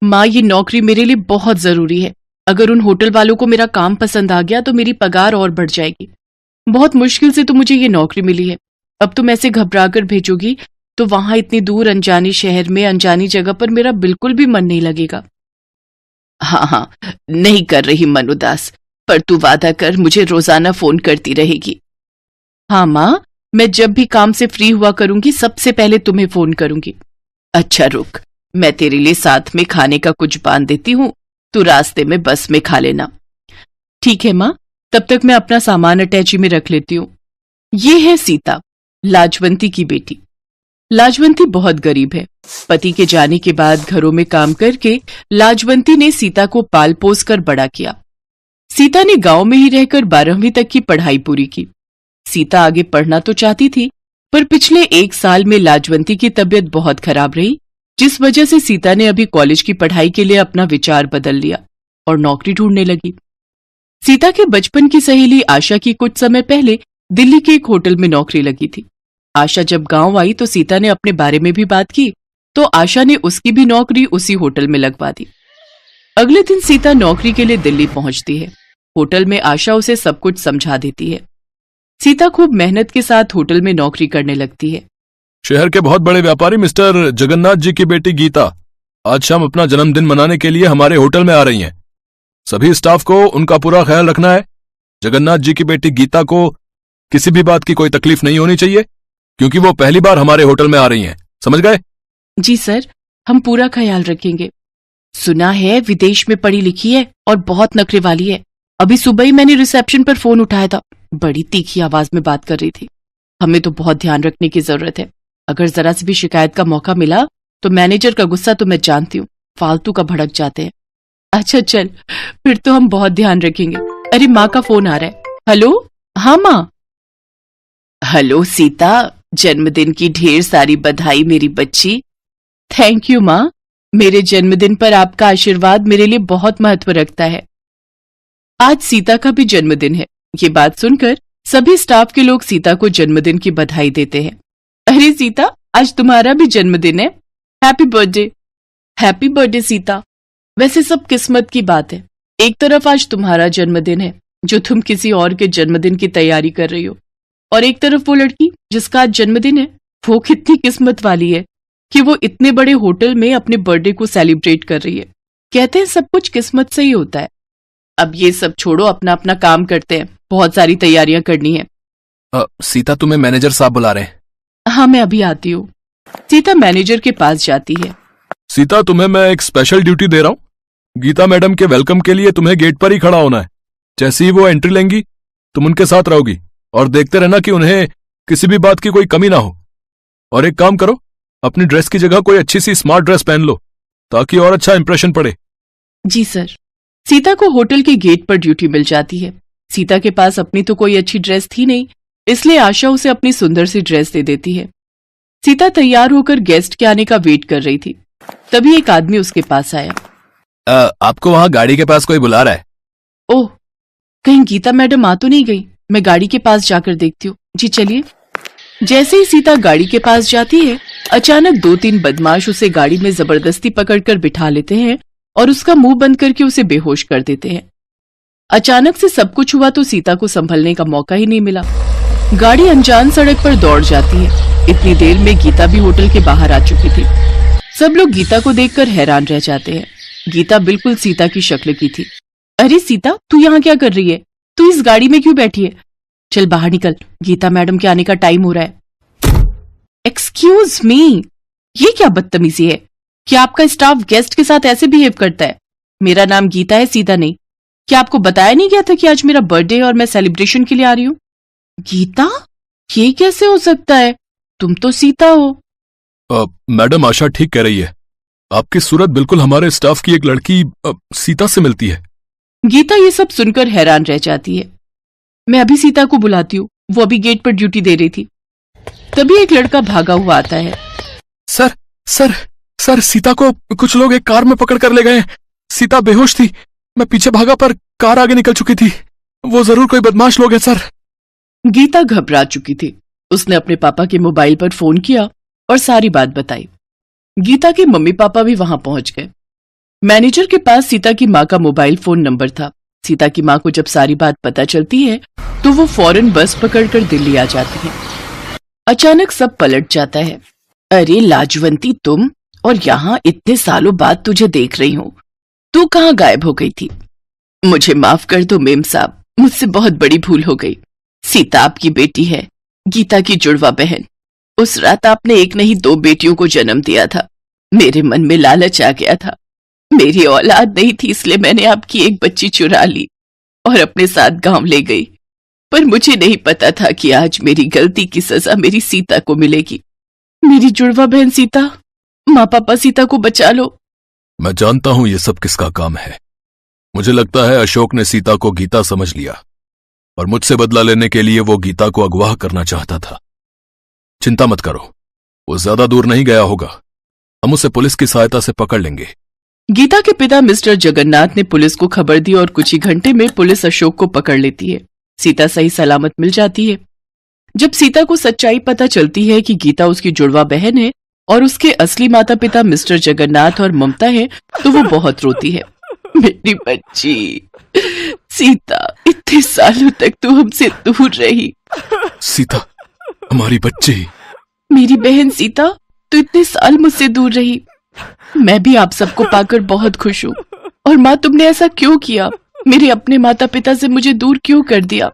माँ, ये नौकरी मेरे लिए बहुत जरूरी है। अगर उन होटल वालों को मेरा काम पसंद आ गया तो मेरी पगार और बढ़ जाएगी। बहुत मुश्किल से तो मुझे ये नौकरी मिली है। अब तुम ऐसे घबरा कर भेजोगी तो वहां इतनी दूर अनजाने शहर में अनजानी जगह पर मेरा बिल्कुल भी मन नहीं लगेगा। हाँ हाँ, नहीं कर रही मन उदास, पर तू वादा कर मुझे रोजाना फोन करती रहेगी। हाँ माँ, मैं जब भी काम से फ्री हुआ करूंगी सबसे पहले तुम्हें फोन करूंगी। अच्छा रुक, मैं तेरे लिए साथ में खाने का कुछ बांध देती हूँ, तू रास्ते में बस में खा लेना। ठीक है माँ, तब तक मैं अपना सामान अटैची में रख लेती हूँ। ये है सीता, लाजवंती की बेटी। लाजवंती बहुत गरीब है। पति के जाने के बाद घरों में काम करके लाजवंती ने सीता को पाल पोस कर बड़ा किया। सीता ने गांव में ही रहकर 12वीं तक की पढ़ाई पूरी की। सीता आगे पढ़ना तो चाहती थी, पर पिछले 1 साल में लाजवंती की तबीयत बहुत खराब रही, जिस वजह से सीता ने अभी कॉलेज की पढ़ाई के लिए अपना विचार बदल लिया और नौकरी ढूंढने लगी। सीता के बचपन की सहेली आशा की कुछ समय पहले दिल्ली के एक होटल में नौकरी लगी थी। आशा जब गांव आई तो सीता ने अपने बारे में भी बात की, तो आशा ने उसकी भी नौकरी उसी होटल में लगवा दी। अगले दिन सीता नौकरी के लिए दिल्ली पहुंचती है। होटल में आशा उसे सब कुछ समझा देती है। सीता खूब मेहनत के साथ होटल में नौकरी करने लगती है। शहर के बहुत बड़े व्यापारी मिस्टर जगन्नाथ जी की बेटी गीता आज शाम अपना जन्मदिन मनाने के लिए हमारे होटल में आ रही हैं। सभी स्टाफ को उनका पूरा ख्याल रखना है। जगन्नाथ जी की बेटी गीता को किसी भी बात की कोई तकलीफ नहीं होनी चाहिए, क्योंकि वो पहली बार हमारे होटल में आ रही हैं। समझ गए? जी सर, हम पूरा ख्याल रखेंगे। सुना है विदेश में पढ़ी लिखी है और बहुत नखरे वाली है। अभी सुबह ही मैंने रिसेप्शन पर फोन उठाया था, बड़ी तीखी आवाज में बात कर रही थी। हमें तो बहुत ध्यान रखने की जरूरत है। अगर जरा सी भी शिकायत का मौका मिला तो मैनेजर का गुस्सा तो मैं जानती हूँ, फालतू का भड़क जाते हैं। अच्छा चल, फिर तो हम बहुत ध्यान रखेंगे। अरे माँ का फोन आ रहा है। हेलो। हाँ माँ। हेलो सीता, जन्मदिन की ढेर सारी बधाई मेरी बच्ची। थैंक यू माँ, मेरे जन्मदिन पर आपका आशीर्वाद मेरे लिए बहुत महत्व रखता है। आज सीता का भी जन्मदिन है। ये बात सुनकर सभी स्टाफ के लोग सीता को जन्मदिन की बधाई देते हैं। अरे सीता, आज तुम्हारा भी जन्मदिन है, happy birthday. Happy birthday Sita. वैसे सब किस्मत की बात है। एक तरफ आज तुम्हारा जन्मदिन है जो तुम किसी और के जन्मदिन की तैयारी कर रही हो, और एक तरफ वो लड़की जिसका आज जन्मदिन है, वो कितनी किस्मत वाली है कि वो इतने बड़े होटल में अपने बर्थडे को सेलिब्रेट कर रही है। कहते हैं सब कुछ किस्मत से ही होता है। अब ये सब छोड़ो, अपना अपना काम करते हैं, बहुत सारी तैयारियां करनी है। सीता, तुम्हें मैनेजर साहब बुला रहे हैं। हाँ, मैं अभी आती हूँ। सीता मैनेजर के पास जाती है। सीता, तुम्हें मैं एक स्पेशल ड्यूटी दे रहा हूँ। गीता मैडम के वेलकम के लिए तुम्हें गेट पर ही खड़ा होना है। जैसे ही वो एंट्री लेंगी तुम उनके साथ रहोगी और देखते रहना कि उन्हें किसी भी बात की कोई कमी ना हो। और एक काम करो, अपनी ड्रेस की जगह कोई अच्छी सी स्मार्ट ड्रेस पहन लो ताकि और अच्छा इंप्रेशन पड़े। जी सर। सीता को होटल के गेट पर ड्यूटी मिल जाती है। सीता के पास अपनी तो कोई अच्छी ड्रेस थी नहीं, इसलिए आशा उसे अपनी सुंदर सी ड्रेस दे देती है। सीता तैयार होकर गेस्ट के आने का वेट कर रही थी, तभी एक आदमी उसके पास आया। आपको वहां गाड़ी के पास कोई बुला रहा है। ओह, कहीं गीता मैडम आ तो नहीं गई? मैं गाड़ी के पास जाकर देखती हूँ। जी चलिए। जैसे ही सीता गाड़ी के पास जाती है, अचानक 2-3 बदमाश उसे गाड़ी में जबरदस्ती पकड़कर बिठा लेते हैं और उसका मुंह बंद करके उसे बेहोश कर देते हैं। अचानक से सब कुछ हुआ तो सीता को संभलने का मौका ही नहीं मिला। गाड़ी अनजान सड़क पर दौड़ जाती है। इतनी देर में गीता भी होटल के बाहर आ चुकी थी। सब लोग गीता को देखकर हैरान रह जाते हैं। गीता बिल्कुल सीता की शक्ल की थी। अरे सीता, तू यहाँ क्या कर रही है? तू इस गाड़ी में क्यों बैठी है? चल बाहर निकल, गीता मैडम के आने का टाइम हो रहा है। एक्सक्यूज मी, ये क्या बदतमीजी है? क्या आपका स्टाफ गेस्ट के साथ ऐसे बिहेव करता है? मेरा नाम गीता है, सीता नहीं। क्या आपको बताया नहीं गया था कि आज मेरा बर्थडे है और मैं सेलिब्रेशन के लिए आ रही हूँ? गीता, ये कैसे हो सकता है? तुम तो सीता हो। मैडम, आशा ठीक कह रही है। आपकी सूरत बिल्कुल हमारे स्टाफ की एक लड़की सीता से मिलती है। गीता ये सब सुनकर हैरान रह जाती है। मैं अभी सीता को बुलाती हूँ, वो अभी गेट पर ड्यूटी दे रही थी। तभी एक लड़का भागा हुआ आता है। सर सर सर, सीता को कुछ लोग एक कार में पकड़ कर ले गए। सीता बेहोश थी, मैं पीछे भागा पर कार आगे निकल चुकी थी। वो जरूर कोई बदमाश लोग हैं सर। गीता घबरा चुकी थी। उसने अपने पापा के मोबाइल पर फोन किया और सारी बात बताई। गीता के मम्मी पापा भी वहां पहुंच गए। मैनेजर के पास सीता की माँ का मोबाइल फोन नंबर था। सीता की माँ को जब सारी बात पता चलती है तो वो फौरन बस पकड़कर दिल्ली आ जाती है। अचानक सब पलट जाता है। अरे लाजवंती तुम, और यहाँ इतने सालों बाद तुझे देख रही हूँ। तू कहाँ गायब हो गई थी? मुझे माफ कर दो मेम साहब, मुझसे बहुत बड़ी भूल हो गई। सीता आपकी बेटी है, गीता की जुड़वा बहन। उस रात आपने एक नहीं 2 बेटियों को जन्म दिया था। मेरे मन में लालच आ गया था। मेरी औलाद नहीं थी, इसलिए मैंने आपकी एक बच्ची चुरा ली और अपने साथ गांव ले गई। पर मुझे नहीं पता था कि आज मेरी गलती की सजा मेरी सीता को मिलेगी। मेरी जुड़वा बहन सीता, माँ पापा सीता को बचा लो। मैं जानता हूं ये सब किसका काम है। मुझे लगता है अशोक ने सीता को गीता समझ लिया और मुझसे बदला लेने के लिए वो गीता को अगवा करना चाहता था। चिंता मत करो, वो ज्यादा दूर नहीं गया होगा। हम उसे पुलिस की सहायता से पकड़ लेंगे। गीता के पिता मिस्टर जगन्नाथ ने पुलिस को खबर दी और कुछ ही घंटे में पुलिस अशोक को पकड़ लेती है। सीता सही सलामत मिल जाती है। जब सीता को सच्चाई पता चलती है कि गीता उसकी जुड़वा बहन है और उसके असली माता पिता मिस्टर जगन्नाथ और ममता है, तो वो बहुत रोती है। मेरी बच्ची सीता, इतने सालों तक तू हमसे दूर रही। सीता, हमारी बच्ची। मेरी बहन सीता, तू इतने साल मुझसे दूर रही। मैं भी आप सबको पाकर बहुत खुश हूँ। और माँ, तुमने ऐसा क्यों किया? मेरे अपने माता पिता से मुझे दूर क्यों कर दिया?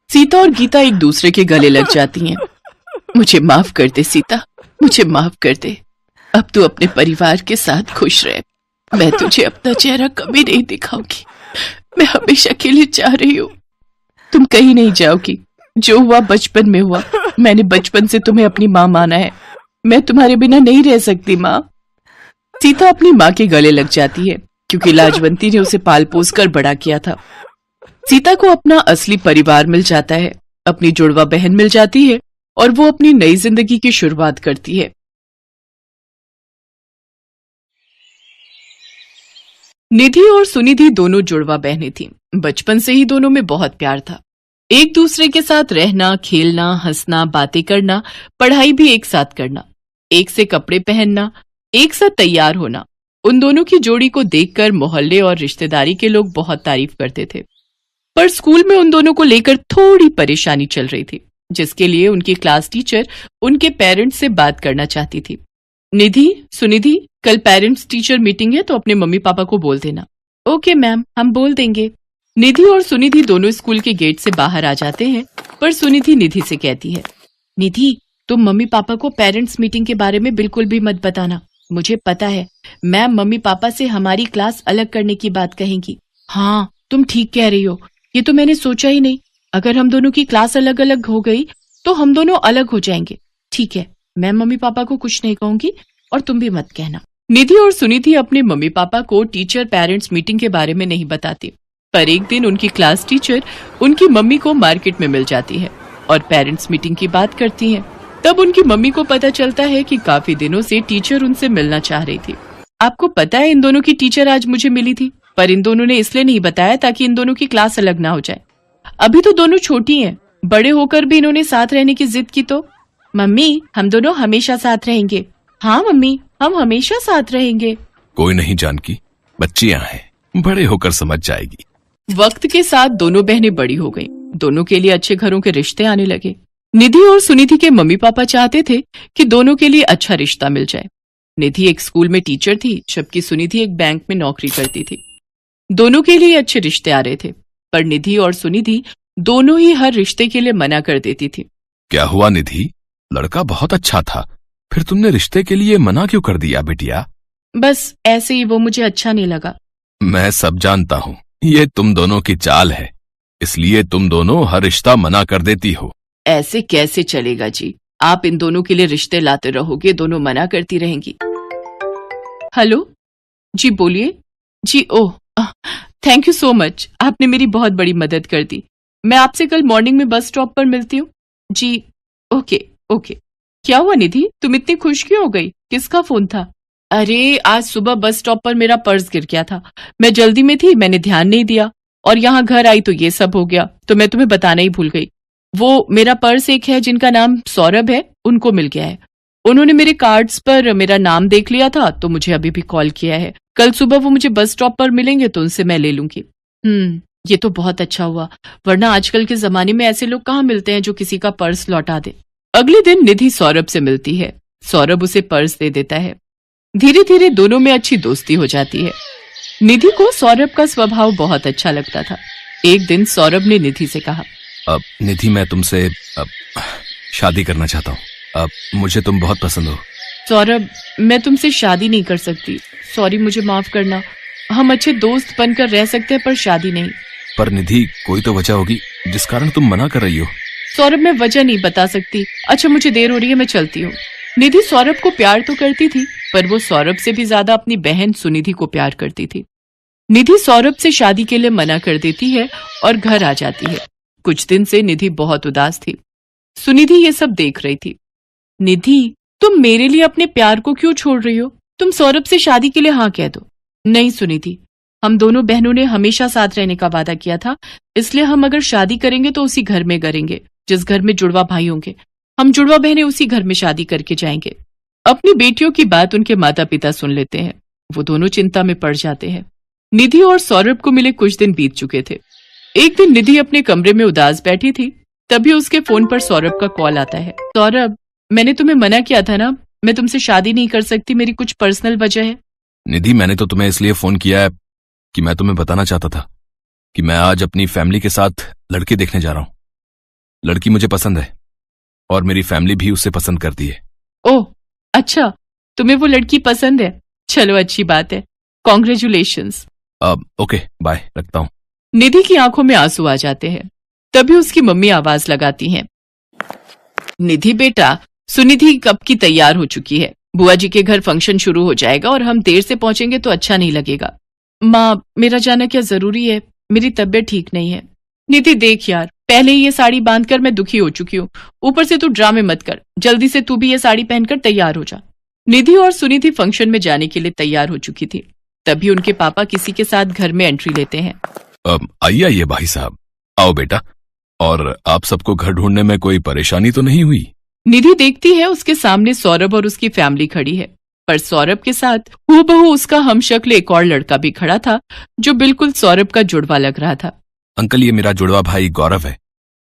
सीता और गीता एक दूसरे के गले लग जाती हैं। मुझे माफ कर दे सीता, मुझे माफ कर दे। अब तू अपने परिवार के साथ खुश रह। मैं तुझे अपना चेहरा कभी नहीं दिखाऊंगी। मैं हमेशा के लिए चाह रही हूँ। तुम कहीं नहीं जाओगी। जो हुआ बचपन में हुआ। मैंने बचपन से तुम्हें अपनी माँ माना है। मैं तुम्हारे बिना नहीं रह सकती माँ। सीता अपनी माँ के गले लग जाती है क्योंकि लाजवंती ने उसे पाल पोस कर बड़ा किया था। सीता को अपना असली परिवार मिल जाता है, अपनी जुड़वा बहन मिल जाती है और वो अपनी नई जिंदगी की शुरुआत करती है। निधि और सुनिधि दोनों जुड़वा बहनें थीं। बचपन से ही दोनों में बहुत प्यार था। एक दूसरे के साथ रहना, खेलना, हंसना, बातें करना, पढ़ाई भी एक साथ करना, एक से कपड़े पहनना, एक साथ तैयार होना। उन दोनों की जोड़ी को देखकर मोहल्ले और रिश्तेदारी के लोग बहुत तारीफ करते थे। पर स्कूल में उन दोनों को लेकर थोड़ी परेशानी चल रही थी, जिसके लिए उनकी क्लास टीचर उनके पेरेंट्स से बात करना चाहती थी। निधि, सुनिधि, कल पेरेंट्स टीचर मीटिंग है तो अपने मम्मी पापा को बोल देना। ओके मैम, हम बोल देंगे। निधि और सुनिधि दोनों स्कूल के गेट से बाहर आ जाते हैं, पर सुनिधि निधि से कहती है, निधि, तुम मम्मी पापा को पेरेंट्स मीटिंग के बारे में बिल्कुल भी मत बताना। मुझे पता है मैम मम्मी पापा से हमारी क्लास अलग करने की बात कहेंगी। हाँ, तुम ठीक कह रही हो। ये तो मैंने सोचा ही नहीं। अगर हम दोनों की क्लास अलग अलग हो गई तो हम दोनों अलग हो जाएंगे। ठीक है, मैं मम्मी पापा को कुछ नहीं कहूंगी और तुम भी मत कहना। निधि और सुनिधि अपने मम्मी पापा को टीचर पेरेंट्स मीटिंग के बारे में नहीं बताती। पर एक दिन उनकी क्लास टीचर उनकी मम्मी को मार्केट में मिल जाती है और पेरेंट्स मीटिंग की बात करती हैं। तब उनकी मम्मी को पता चलता है कि काफी दिनों से टीचर उनसे मिलना चाह रही थी। आपको पता है इन दोनों की टीचर आज मुझे मिली थी, पर इन दोनों ने इसलिए नहीं बताया ताकि इन दोनों की क्लास अलग ना हो जाए। अभी तो दोनों छोटी हैं, बड़े होकर भी इन्होंने साथ रहने की जिद की तो। मम्मी, हम दोनों हमेशा साथ रहेंगे। हाँ मम्मी, हम हमेशा साथ रहेंगे। कोई नहीं जानकी, बच्चियां हैं, बड़े होकर समझ जाएगी। वक्त के साथ दोनों बहनें बड़ी हो गईं। दोनों के लिए अच्छे घरों के रिश्ते आने लगे। निधि और सुनिधि के मम्मी पापा चाहते थे कि दोनों के लिए अच्छा रिश्ता मिल जाए। निधि एक स्कूल में टीचर थी, जबकि सुनिधि एक बैंक में नौकरी करती थी। दोनों के लिए अच्छे रिश्ते आ रहे थे, पर निधि और सुनिधि दोनों ही हर रिश्ते के लिए मना कर देती थी। क्या हुआ निधि? लड़का बहुत अच्छा था, फिर तुमने रिश्ते के लिए मना क्यों कर दिया बेटिया? बस ऐसे ही, वो मुझे अच्छा नहीं लगा। मैं सब जानता हूँ, ये तुम दोनों की चाल है, इसलिए तुम दोनों हर रिश्ता मना कर देती हो। ऐसे कैसे चलेगा जी? आप इन दोनों के लिए रिश्ते लाते रहोगे, दोनों मना करती रहेंगी। हेलो जी, बोलिए जी। ओह, थैंक यू सो मच, आपने मेरी बहुत बड़ी मदद कर दी। मैं आपसे कल मॉर्निंग में बस स्टॉप पर मिलती हूँ जी। Okay okay. क्या हुआ निधि, तुम इतनी खुश क्यों हो गई? किसका फोन था? अरे आज सुबह बस स्टॉप पर मेरा पर्स गिर गया था। मैं जल्दी में थी, मैंने ध्यान नहीं दिया और यहाँ घर आई तो ये सब हो गया, तो मैं तुम्हें बताना ही भूल गई। वो मेरा पर्स एक है जिनका नाम सौरभ है, उनको मिल गया है। उन्होंने मेरे कार्ड्स पर मेरा नाम देख लिया था तो मुझे अभी भी कॉल किया है। कल सुबह वो मुझे बस स्टॉप पर मिलेंगे तो उनसे मैं ले लूंगी। ये तो बहुत अच्छा हुआ, वरना आजकल के जमाने में ऐसे लोग कहाँ मिलते हैं जो किसी का पर्स लौटा दे। अगले दिन निधि सौरभ से मिलती है। सौरभ उसे पर्स दे देता है। धीरे धीरे दोनों में अच्छी दोस्ती हो जाती है। निधि को सौरभ का स्वभाव बहुत अच्छा लगता था। एक दिन सौरभ ने निधि से कहा, अब निधि, मैं तुमसे शादी करना चाहता हूँ। मुझे तुम बहुत पसंद हो। सौरभ, मैं तुमसे शादी नहीं कर सकती। सॉरी, मुझे माफ करना। हम अच्छे दोस्त बनकर रह सकते हैं पर शादी नहीं। पर निधि, कोई तो वजह होगी जिस कारण तुम मना कर रही हो। सौरभ, मैं वजह नहीं बता सकती। अच्छा, मुझे देर हो रही है, मैं चलती हूँ। निधि सौरभ को प्यार तो करती थी पर वो सौरभ से भी ज्यादा अपनी बहन सुनिधि को प्यार करती थी। निधि सौरभ से शादी के लिए मना कर देती है और घर आ जाती है। कुछ दिन से निधि बहुत उदास थी। सुनिधि ये सब देख रही थी। निधि, तुम मेरे लिए अपने प्यार को क्यों छोड़ रही हो? तुम सौरभ से शादी के लिए हाँ कह दो। नहीं सुनिधि, हम दोनों बहनों ने हमेशा साथ रहने का वादा किया था, इसलिए हम अगर शादी करेंगे तो उसी घर में करेंगे जिस घर में जुड़वा भाई होंगे। हम जुड़वा बहनें उसी घर में शादी करके जाएंगे। अपनी बेटियों की बात उनके माता पिता सुन लेते हैं। वो दोनों चिंता में पड़ जाते हैं। निधि और सौरभ को मिले कुछ दिन बीत चुके थे। एक दिन निधि अपने कमरे में उदास बैठी थी, तभी उसके फोन पर सौरभ का कॉल आता है। सौरभ, मैंने तुम्हें मना किया था ना, मैं तुमसे शादी नहीं कर सकती, मेरी कुछ पर्सनल वजह है। निधि, मैंने तो तुम्हें इसलिए फोन किया है कि मैं तुम्हें बताना चाहता था कि मैं आज अपनी फैमिली के साथ लड़की देखने जा रहा हूँ। लड़की मुझे पसंद है और मेरी फैमिली भी उसे पसंद करती है। ओह अच्छा, तुम्हें वो लड़की पसंद है? चलो, अच्छी बात है। कॉन्ग्रेचुलेशंस। ओके, बाय, रखता हूँ। निधि की आंखों में आंसू आ जाते हैं। तभी उसकी मम्मी आवाज लगाती हैं, निधि बेटा, सुनिधि कब की तैयार हो चुकी है। बुआ जी के घर फंक्शन शुरू हो जाएगा और हम देर से पहुंचेंगे तो अच्छा नहीं लगेगा। माँ, मेरा जाना क्या जरूरी है? मेरी तबीयत ठीक नहीं है। निधि देख यार, पहले ही ये साड़ी बांधकर मैं दुखी हो चुकी हूँ, ऊपर से तू ड्रामे मत कर। जल्दी से तू भी ये साड़ी पहनकर तैयार हो जा। निधि और सुनिधि फंक्शन में जाने के लिए तैयार हो चुकी थी। तभी उनके पापा किसी के साथ घर में एंट्री लेते हैं। आइए आइए भाई साहब, आओ बेटा। और आप सबको घर ढूंढने में कोई परेशानी तो नहीं हुई? निधि देखती है उसके सामने सौरभ और उसकी फैमिली खड़ी है, पर सौरभ के साथ हूबहू उसका हमशक्ल एक और लड़का भी खड़ा था जो बिल्कुल सौरभ का जुड़वा लग रहा था। अंकल, ये मेरा जुड़वा भाई गौरव है,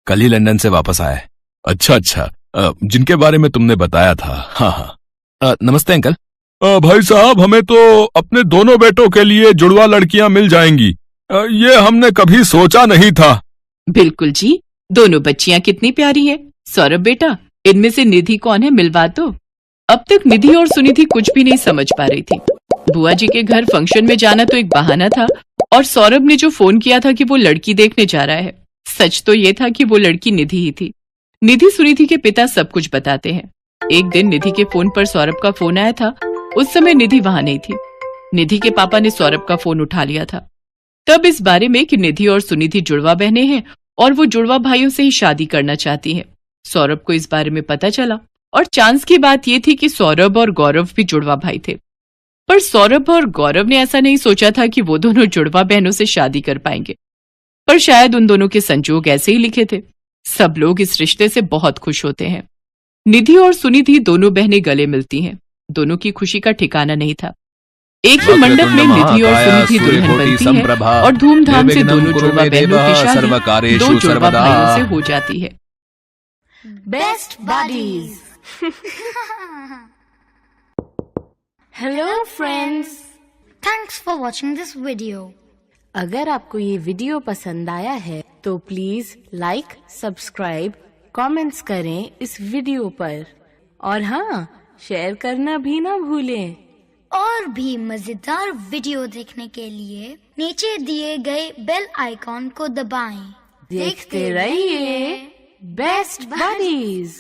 कल ही लंदन से वापस आया है। अच्छा अच्छा, जिनके बारे में तुमने बताया था। हाँ हाँ, नमस्ते अंकल। भाई साहब, हमें तो अपने दोनों बेटों के लिए जुड़वा लड़कियां मिल जाएंगी, ये हमने कभी सोचा नहीं था। बिल्कुल जी, दोनों बच्चियां कितनी प्यारी है। सौरभ बेटा, इनमें से निधि कौन है, मिलवा दो। अब तक निधि और सुनिधि कुछ भी नहीं समझ पा रही थी। बुआ जी के घर फंक्शन में जाना तो एक बहाना था, और सौरभ ने जो फोन किया था कि वो लड़की देखने जा रहा है, सच तो ये था कि वो लड़की निधि ही थी। निधि सुनिधि के पिता सब कुछ बताते हैं। एक दिन निधि के फोन पर सौरभ का फोन आया था। उस समय निधि वहां नहीं थी। निधि के पापा ने सौरभ का फोन उठा लिया था। तब इस बारे में कि निधि और सुनिधि जुड़वा बहनें हैं और वो जुड़वा भाइयों से ही शादी करना चाहती हैं, सौरभ को इस बारे में पता चला। और चांस की बात यह थी कि सौरभ और गौरव भी जुड़वा भाई थे, पर सौरभ और गौरव ने ऐसा नहीं सोचा था कि वो दोनों जुड़वा बहनों से शादी कर पाएंगे। पर शायद उन दोनों के संजोग ऐसे ही लिखे थे। सब लोग इस रिश्ते से बहुत खुश होते हैं। निधि और सुनिधि दोनों बहनें गले मिलती हैं। दोनों की खुशी का ठिकाना नहीं था। एक ही मंडप में निधि और सुनिधि दुल्हन बनती है और धूमधाम से दोनों जुड़वा बहनों की शादी दो जुड़वा भाइयों से हो जाती है। Best buddies. Hello friends. Thanks for watching this video. अगर आपको ये वीडियो पसंद आया है तो प्लीज लाइक, सब्सक्राइब, कमेंट्स करें इस वीडियो पर, और हाँ, शेयर करना भी ना भूलें। और भी मजेदार वीडियो देखने के लिए नीचे दिए गए बेल आइकॉन को दबाएं। देखते रहिए बेस्ट बडीज।